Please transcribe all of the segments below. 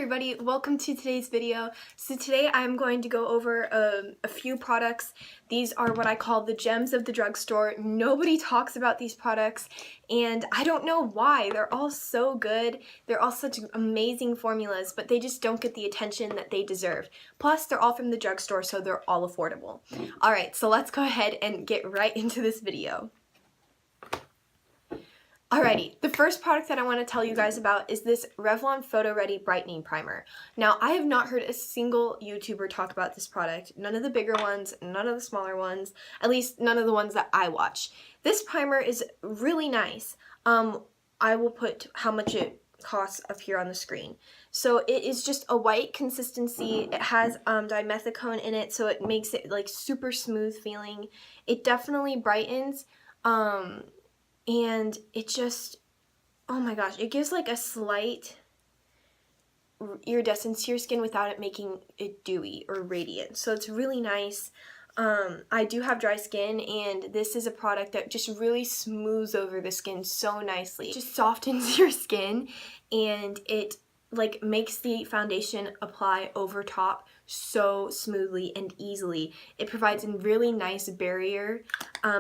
everybody, welcome to today's video. So today I'm going to go over a few products. These are what I call the gems of the drugstore. Nobody talks about these products and I don't know why. They're all so good. They're all such amazing formulas, but they just don't get the attention that they deserve. Plus they're all from the drugstore, so they're all affordable. Alright, so let's go ahead and get right into this video. Alrighty, the first product that I want to tell you guys about is this Revlon Photoready Brightening Primer. Now, I have not heard a single YouTuber talk about this product. None of the bigger ones, none of the smaller ones, at least none of the ones that I watch. This primer is really nice. I will put how much it costs up here on the screen. So it is just a white consistency. It has dimethicone in it, so it makes it like super smooth feeling. It definitely brightens. And it just, oh my gosh, it gives like a slight iridescence to your skin without it making it dewy or radiant. So it's really nice. I do have dry skin, and this is a product that just really smooths over the skin so nicely. It just softens your skin, and it like makes the foundation apply over top so smoothly and easily. It provides a really nice barrier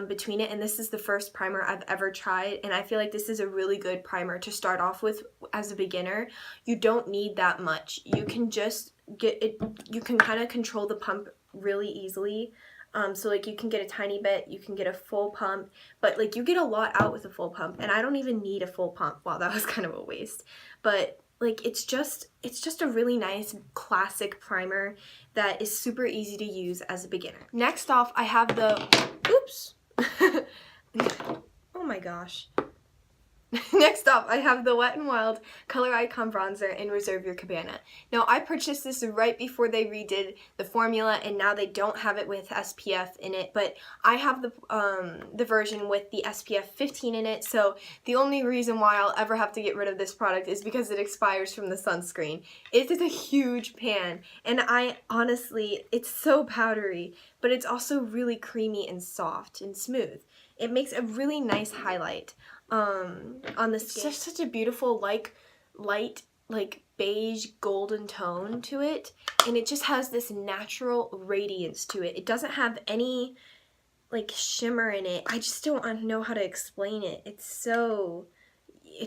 between it, and this is the first primer I've ever tried, and I feel like this is a really good primer to start off with as a beginner. You don't need that much. You can just get it, you can kind of control the pump really easily. So like you can get a tiny bit, you can get a full pump, but like you get a lot out with a full pump, and I don't even need a full pump. Wow, that was kind of a waste. But like it's just a really nice classic primer that is super easy to use as a beginner. Next off, I have the, oops, oh my gosh. Next up, I have the Wet n Wild Color Icon Bronzer in Reserve Your Cabana. Now, I purchased this right before they redid the formula, and now they don't have it with SPF in it, but I have the version with the SPF 15 in it, so the only reason why I'll ever have to get rid of this product is because it expires from the sunscreen. It is a huge pan, and I honestly, it's so powdery, but it's also really creamy and soft and smooth. It makes a really nice highlight on the skin. It's just such a beautiful light like beige golden tone to it, and it just has this natural radiance to it. It doesn't have any like shimmer in it. I just don't know how to explain it. It's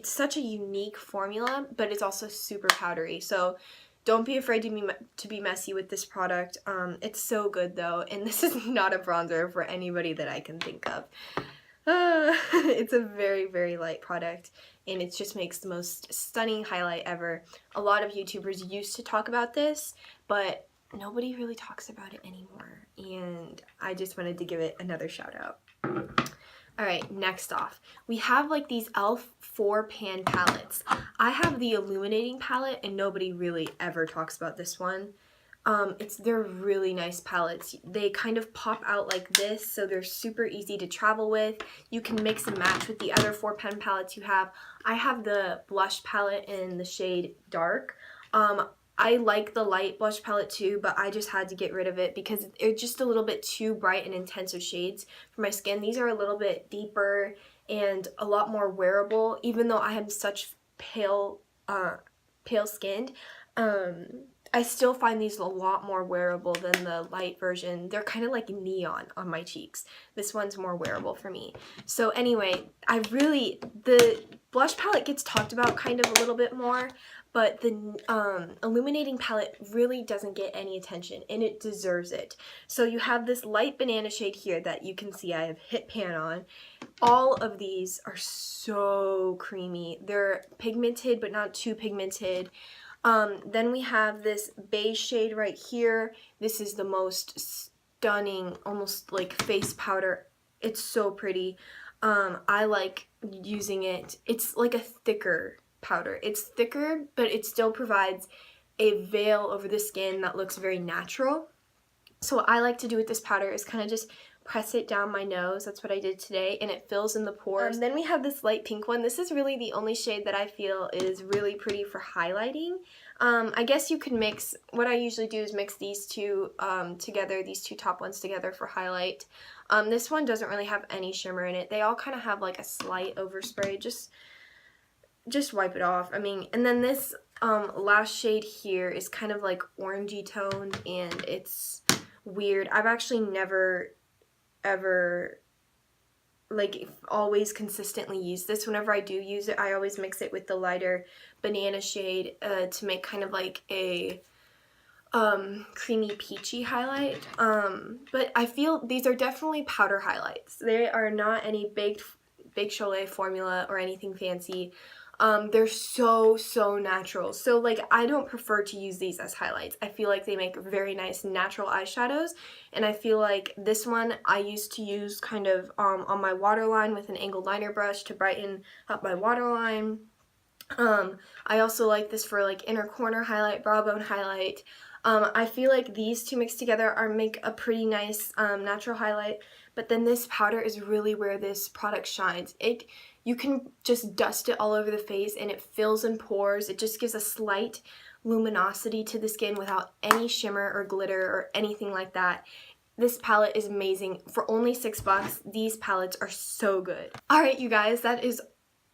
such a unique formula, but it's also super powdery, so don't be afraid to be messy with this product. It's so good though, and this is not a bronzer for anybody that I can think of. It's a very, very light product, and it just makes the most stunning highlight ever. A lot of YouTubers used to talk about this, but nobody really talks about it anymore, and I just wanted to give it another shout out. Alright, next off, we have like these e.l.f. 4-pan palettes. I have the Illuminating palette, and nobody really ever talks about this one. They're really nice palettes. They kind of pop out like this, so they're super easy to travel with. You can mix and match with the other 4-pan palettes you have. I have the blush palette in the shade Dark. I like the light blush palette too, but I just had to get rid of it because it's just a little bit too bright and intense of shades for my skin. These are a little bit deeper and a lot more wearable, even though I have such pale skinned. I still find these a lot more wearable than the light version. They're kind of like neon on my cheeks. This one's more wearable for me. So anyway, the blush palette gets talked about kind of a little bit more, but the Illuminating palette really doesn't get any attention, and it deserves it. So you have this light banana shade here that you can see I have hit pan on. All of these are so creamy. They're pigmented, but not too pigmented. Then we have this beige shade right here. This is the most stunning, almost like face powder. It's so pretty. I like using it. It's like a thicker powder. It's thicker, but it still provides a veil over the skin that looks very natural. So what I like to do with this powder is kind of just press it down my nose. That's what I did today, and it fills in the pores. Then we have this light pink one. This is really the only shade that I feel is really pretty for highlighting. I guess you could mix, what I usually do is mix these two together, these two top ones together for highlight. This one doesn't really have any shimmer in it. They all kind of have like a slight overspray, just just wipe it off. I mean, and then this last shade here is kind of like orangey toned, and it's weird. I've actually never ever like always consistently use this. Whenever I do use it, I always mix it with the lighter banana shade to make kind of like a creamy peachy highlight. But I feel these are definitely powder highlights. They are not any baked Cholet formula or anything fancy. They're so natural. So like I don't prefer to use these as highlights. I feel like they make very nice natural eyeshadows, and I feel like this one I used to use kind of on my waterline with an angled liner brush to brighten up my waterline. I also like this for like inner corner highlight, brow bone highlight. I feel like these two mixed together make a pretty nice natural highlight, but then this powder is really where this product shines. You can just dust it all over the face and it fills in pores. It just gives a slight luminosity to the skin without any shimmer or glitter or anything like that. This palette is amazing. For only $6, these palettes are so good. Alright you guys, that is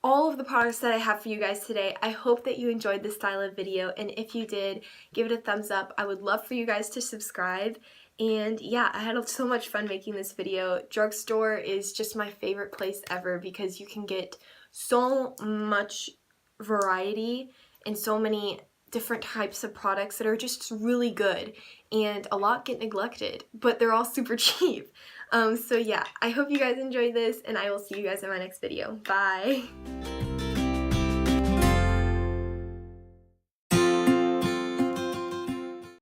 all of the products that I have for you guys today. I hope that you enjoyed this style of video, and if you did, give it a thumbs up. I would love for you guys to subscribe. And yeah, I had so much fun making this video. Drugstore is just my favorite place ever because you can get so much variety and so many different types of products that are just really good, and a lot get neglected, but they're all super cheap. So yeah, I hope you guys enjoyed this, and I will see you guys in my next video. Bye!